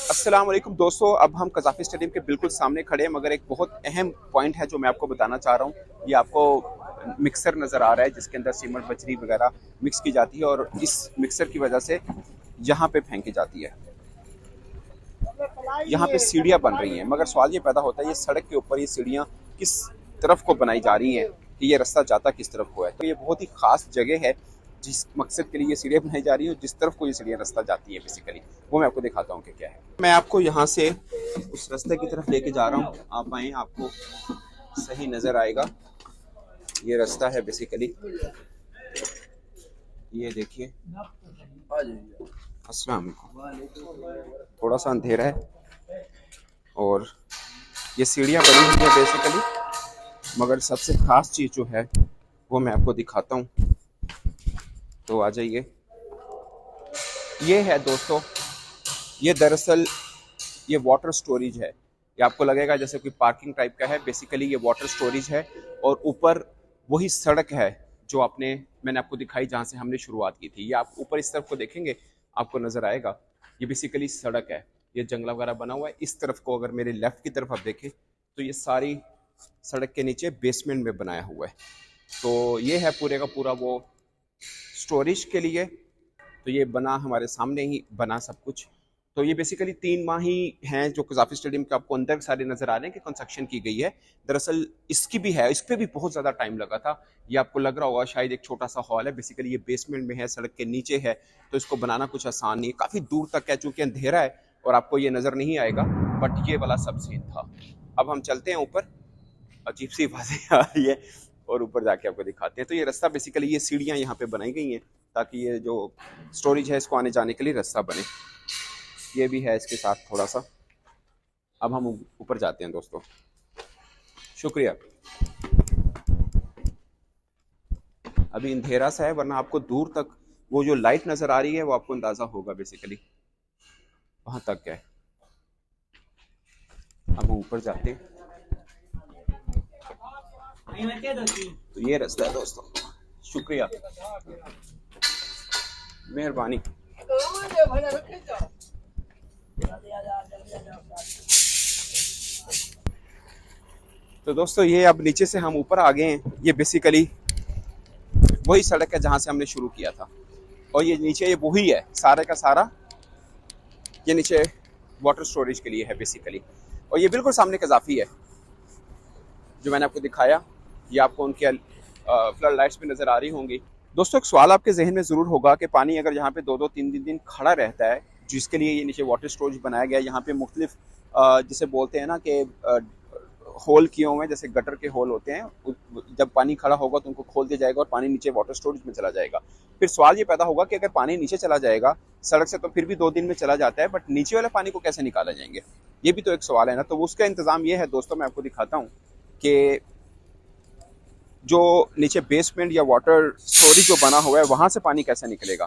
अस्सलाम वालेकुम दोस्तों, अब हम कज़ाफ़ी स्टेडियम के बिल्कुल सामने खड़े हैं, मगर एक बहुत अहम पॉइंट है जो मैं आपको बताना चाह रहा हूँ। ये आपको मिक्सर नज़र आ रहा है जिसके अंदर सीमेंट बजरी वगैरह मिक्स की जाती है और इस मिक्सर की वजह से यहाँ पे फेंकी जाती है। यहाँ पे सीढ़ियाँ बन रही हैं, मगर सवाल ये पैदा होता है ये सड़क के ऊपर ये सीढ़ियाँ किस तरफ को बनाई जा रही हैं कि ये रास्ता जाता किस तरफ को है। तो ये बहुत ही ख़ास जगह है जिस मकसद के लिए ये सीढ़ियाँ बनाई जा रही है, जिस तरफ को ये सीढ़ियाँ रास्ता जाती है बेसिकली, वो मैं आपको दिखाता हूँ कि क्या है। मैं आपको यहाँ से उस रास्ते की तरफ लेके जा रहा हूँ, आप आए आपको सही नज़र आएगा। ये रास्ता है बेसिकली, ये देखिए। अस्सलाम वालेकुम। थोड़ा सा अंधेरा है और ये सीढ़ियाँ बनी हुई है बेसिकली, मगर सबसे ख़ास चीज़ जो है वो मैं आपको दिखाता हूँ। तो आ जाइए। ये है दोस्तों, ये दरअसल ये वाटर स्टोरेज है। ये आपको लगेगा जैसे कोई पार्किंग टाइप का है, बेसिकली ये वाटर स्टोरेज है। और ऊपर वही सड़क है जो मैंने आपको दिखाई जहाँ से हमने शुरुआत की थी। ये आप ऊपर इस तरफ को देखेंगे आपको नज़र आएगा, ये बेसिकली सड़क है। ये जंगला वगैरह बना हुआ है। इस तरफ को अगर मेरे लेफ्ट की तरफ आप देखें तो ये सारी सड़क के नीचे बेसमेंट में बनाया हुआ है। तो ये है पूरे का पूरा वो स्टोरेज के लिए। तो ये बना हमारे सामने ही बना सब कुछ। तो ये बेसिकली 3 माह ही हैं जो कज़ाफ़ी स्टेडियम के आपको अंदर सारे नज़र आ रहे हैं कि कंस्ट्रक्शन की गई है। दरअसल इसकी भी है, इस पे भी बहुत ज़्यादा टाइम लगा था। ये आपको लग रहा होगा शायद एक छोटा सा हॉल है, बेसिकली ये बेसमेंट में है, सड़क के नीचे है। तो इसको बनाना कुछ आसान नहीं है, काफ़ी दूर तक है, चूँकि अंधेरा है और आपको ये नज़र नहीं आएगा। बट ये वाला सब सीन था। अब हम चलते हैं ऊपर, अजीब सी आवाज़ें आ रही है और ऊपर जाके आपको दिखाते हैं। तो ये रास्ता बेसिकली ये सीढ़ियाँ यहाँ पे बनाई गई हैं ताकि ये जो स्टोरेज है इसको आने जाने के लिए रास्ता बने। ये भी है इसके साथ थोड़ा सा। अब हम ऊपर जाते हैं दोस्तों। शुक्रिया। अभी अंधेरा सा है, वरना आपको दूर तक वो जो लाइट नज़र आ रही है वो आपको अंदाज़ा होगा बेसिकली वहाँ तक है। अब हम ऊपर जाते हैं। तो ये रास्ता है दोस्तों। शुक्रिया, मेहरबानी। तो दोस्तों ये अब नीचे से हम ऊपर आ गए हैं। ये बेसिकली वही सड़क है जहाँ से हमने शुरू किया था और ये नीचे ये वही है सारे का सारा। ये नीचे वाटर स्टोरेज के लिए है बेसिकली। और ये बिल्कुल सामने कज़ाफ़ी है जो मैंने आपको दिखाया। ये आपको उनके फ्लड लाइट्स भी नज़र आ रही होंगी। दोस्तों एक सवाल आपके जहन में ज़रूर होगा कि पानी अगर यहाँ पे 2-2 3 दिन खड़ा रहता है, जिसके लिए ये नीचे वाटर स्टोरेज बनाया गया है। यहाँ पे मुख्तलिफ जिसे बोलते हैं ना कि होल किए हुए हैं, जैसे गटर के होल होते हैं। जब पानी खड़ा होगा तो उनको खोल दिया जाएगा और पानी नीचे वाटर स्टोरेज में चला जाएगा। फिर सवाल ये पैदा होगा कि अगर पानी नीचे चला जाएगा सड़क से तो फिर भी 2 दिन में चला जाता है, बट नीचे वाले पानी को कैसे निकाला जाएंगे, ये भी तो एक सवाल है ना। तो उसका इंतज़ाम ये है दोस्तों, मैं आपको दिखाता हूँ कि जो नीचे बेसमेंट या वाटर स्टोरेज जो बना हुआ है वहाँ से पानी कैसे निकलेगा।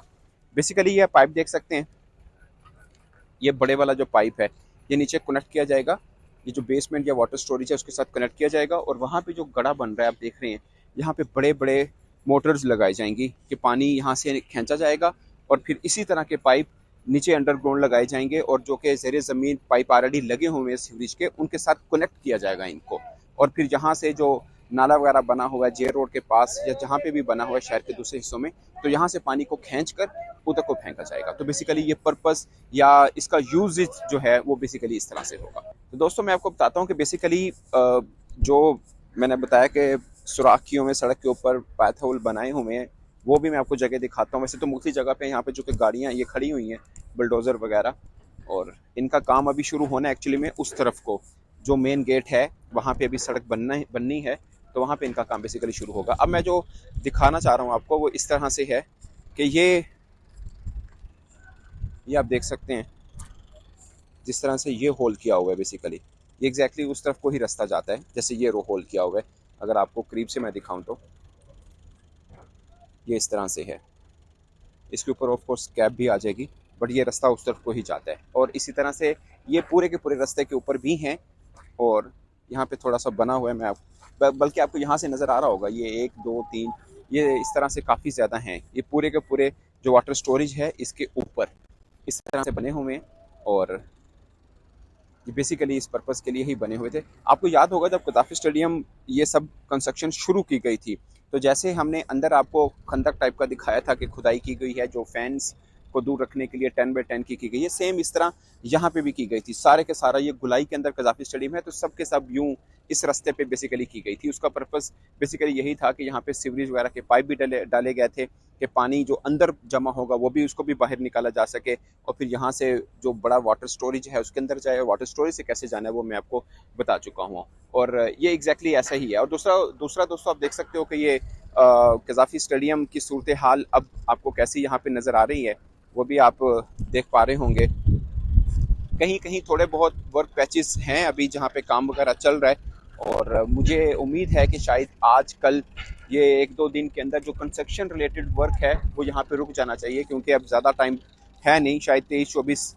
बेसिकली ये पाइप देख सकते हैं, ये बड़े वाला जो पाइप है ये नीचे कनेक्ट किया जाएगा। ये जो बेसमेंट या वाटर स्टोरेज है उसके साथ कनेक्ट किया जाएगा और वहाँ पे जो गड़ा बन रहा है आप देख रहे हैं, यहाँ पे बड़े बड़े मोटर्स लगाई जाएंगी कि पानी यहाँ से खींचा जाएगा और फिर इसी तरह के पाइप नीचे अंडरग्राउंड लगाए जाएंगे और जो कि ज़ेरे ज़मीन पाइप ऑलरेडी लगे हुए हैं सीवरेज के, उनके साथ कनेक्ट किया जाएगा इनको। और फिर यहाँ से जो नाला वगैरह बना हुआ है जे रोड के पास या जहाँ पे भी बना हुआ है शहर के दूसरे हिस्सों में, तो यहाँ से पानी को खींच कर उधर को फेंका जाएगा। तो बेसिकली ये पर्पस या इसका यूज जो है वो बेसिकली इस तरह से होगा। तो दोस्तों मैं आपको बताता हूँ कि बेसिकली जो मैंने बताया कि सुराख किए हुए सड़क के ऊपर पाथ होल बनाए हुए हैं, वो भी मैं आपको जगह दिखाता हूँ। वैसे तो मुख्तलिफ जगह पे यहाँ पे जो कि गाड़ियाँ ये खड़ी हुई हैं बुलडोज़र वगैरह, और इनका काम अभी शुरू होना है एक्चुअली में उस तरफ को जो मेन गेट है वहाँ पे अभी सड़क बननी है, तो वहाँ पे इनका काम बेसिकली शुरू होगा। अब मैं जो दिखाना चाह रहा हूँ आपको वो इस तरह से है कि ये आप देख सकते हैं जिस तरह से ये होल किया हुआ है बेसिकली, ये एग्जैक्टली उस तरफ को ही रास्ता जाता है जैसे ये रो होल किया हुआ है। अगर आपको करीब से मैं दिखाऊं तो ये इस तरह से है। इसके ऊपर ऑफ कोर्स कैब भी आ जाएगी, बट ये रास्ता उस तरफ को ही जाता है। और इसी तरह से ये पूरे के पूरे रास्ते के ऊपर भी हैं और यहाँ पे थोड़ा सा बना हुआ है। बल्कि आपको यहाँ से नज़र आ रहा होगा ये 1 2 3 ये इस तरह से काफ़ी ज़्यादा हैं। ये पूरे के पूरे जो वाटर स्टोरेज है इसके ऊपर इस तरह से बने हुए हैं और ये बेसिकली इस पर्पज़ के लिए ही बने हुए थे। आपको याद होगा जब कदाफी स्टेडियम ये सब कंस्ट्रक्शन शुरू की गई थी, तो जैसे हमने अंदर आपको खंदक टाइप का दिखाया था कि खुदाई की गई है जो फैंस को दूर रखने के लिए 10 बाई 10 की गई है, सेम इस तरह यहाँ पे भी की गई थी। सारे के सारा ये गुलाई के अंदर कदाफी स्टेडियम है, तो सब के सब यूं इस रास्ते पे बेसिकली की गई थी। उसका पर्पस बेसिकली यही था कि यहाँ पे सीवरेज वगैरह के पाइप भी डाले गए थे कि पानी जो अंदर जमा होगा वो भी उसको भी बाहर निकाला जा सके, और फिर यहाँ से जो बड़ा वाटर स्टोरेज है उसके अंदर जाए। वाटर स्टोरेज से कैसे जाना है वो मैं आपको बता चुका हूँ, और ये एग्जैक्टली ऐसा ही है। और दूसरा दोस्तों, आप देख सकते हो कि ये कज़ाफ़ी स्टेडियम की सूरत हाल अब आपको कैसी यहाँ पे नज़र आ रही है, वो भी आप देख पा रहे होंगे। कहीं कहीं थोड़े बहुत वर्क पैचेस हैं अभी जहाँ पे काम वगैरह चल रहा है, और मुझे उम्मीद है कि शायद आज कल ये 1-2 दिन के अंदर जो कंस्ट्रक्शन रिलेटेड वर्क है वो यहाँ पे रुक जाना चाहिए, क्योंकि अब ज़्यादा टाइम है नहीं। शायद 23, 24,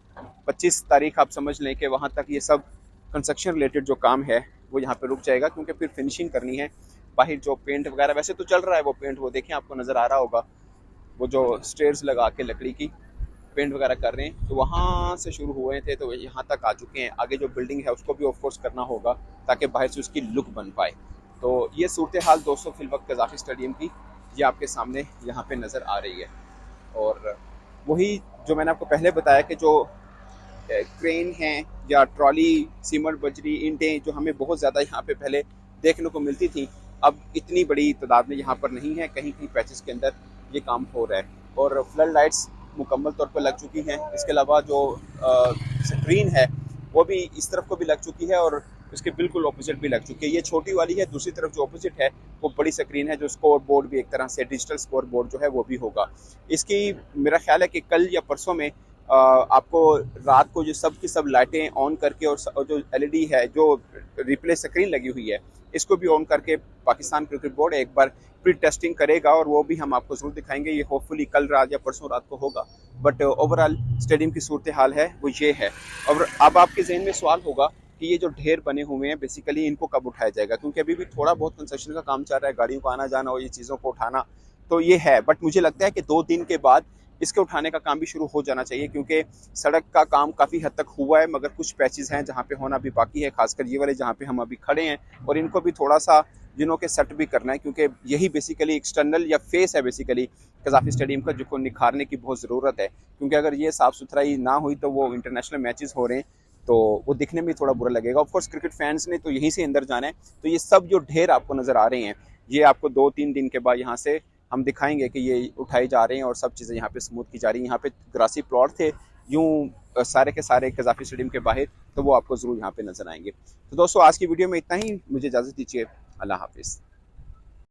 25 तारीख आप समझ लें कि वहाँ तक ये सब कंस्ट्रक्शन रिलेटेड जो काम है वो यहाँ पे रुक जाएगा, क्योंकि फिर फिनिशिंग करनी है। बाहर जो पेंट वगैरह वैसे तो चल रहा है, वो पेंट वो देखें आपको नज़र आ रहा होगा, वो जो स्टेयर्स लगा के लकड़ी की पेंट वगैरह कर रहे हैं, तो वहाँ से शुरू हुए थे तो यहाँ तक आ चुके हैं। आगे जो बिल्डिंग है उसको भी ऑफ कोर्स करना होगा ताकि बाहर से उसकी लुक बन पाए। तो ये सूरत हाल दोस्तों फिल वक्त कज़ाफ़ी स्टेडियम की ये आपके सामने यहाँ पे नज़र आ रही है। और वही जो मैंने आपको पहले बताया कि जो क्रेन हैं या ट्रॉली, सीमेंट, बजरी, ईंटें जो हमें बहुत ज़्यादा यहाँ पे पहले देखने को मिलती थी, अब इतनी बड़ी तादाद में यहाँ पर नहीं है। कहीं कहीं पैचेस के अंदर ये काम हो रहा है, और फ्लड लाइट्स मुकम्मल तौर पर लग चुकी हैं। इसके अलावा जो स्क्रीन है वो भी इस तरफ को भी लग चुकी है, और उसके बिल्कुल ऑपोजिट भी लग चुकी है। ये छोटी वाली है, दूसरी तरफ जो ऑपोजिट है वो बड़ी स्क्रीन है, जो स्कोर बोर्ड भी एक तरह से डिजिटल स्कोर बोर्ड जो है वो भी होगा। इसकी मेरा ख्याल है कि कल या परसों में आपको रात को जो सब की सब लाइटें ऑन करके, और जो एलईडी है जो रिप्ले स्क्रीन लगी हुई है इसको भी ऑन करके पाकिस्तान क्रिकेट बोर्ड एक बार प्री टेस्टिंग करेगा, और वो भी हम आपको जरूर दिखाएंगे। ये होपफुली कल रात या परसों रात को होगा। बट ओवरऑल स्टेडियम की सूरत हाल है वो ये है। और अब आपके जहन में सवाल होगा कि ये जो ढेर बने हुए हैं बेसिकली इनको कब उठाया जाएगा, क्योंकि अभी भी थोड़ा बहुत कंस्ट्रक्शन का काम चल रहा है, गाड़ियों को आना जाना और ये चीज़ों को उठाना तो ये है। बट मुझे लगता है कि 2 दिन के बाद इसके उठाने का काम भी शुरू हो जाना चाहिए, क्योंकि सड़क का काम काफ़ी हद तक हुआ है, मगर कुछ पैचेस हैं जहाँ पे होना भी बाकी है, खासकर ये वाले जहाँ पे हम अभी खड़े हैं, और इनको भी थोड़ा सा जिन्हों के सेट भी करना है, क्योंकि यही बेसिकली एक्सटर्नल या फेस है बेसिकली कज़ाफ़ी स्टेडियम का, जिसको निखारने की बहुत ज़रूरत है। क्योंकि अगर ये साफ़ सुथराई ना हुई तो वो इंटरनेशनल मैचेस हो रहे हैं तो वो दिखने में थोड़ा बुरा लगेगा। ऑफकोर्स क्रिकेट फैंस ने तो यहीं से अंदर जाना है। तो ये सब जो ढेर आपको नज़र आ रहे हैं ये आपको 2-3 दिन के बाद यहाँ से हम दिखाएंगे कि ये उठाए जा रहे हैं और सब चीज़ें यहाँ पे स्मूथ की जा रही हैं। यहाँ पे ग्रासी प्लॉट थे यूं सारे के सारे कज़ाफ़ी स्टेडियम के बाहर, तो वो आपको ज़रूर यहाँ पे नज़र आएंगे। तो दोस्तों आज की वीडियो में इतना ही, मुझे इजाज़त दीजिए। अल्लाह हाफिज़।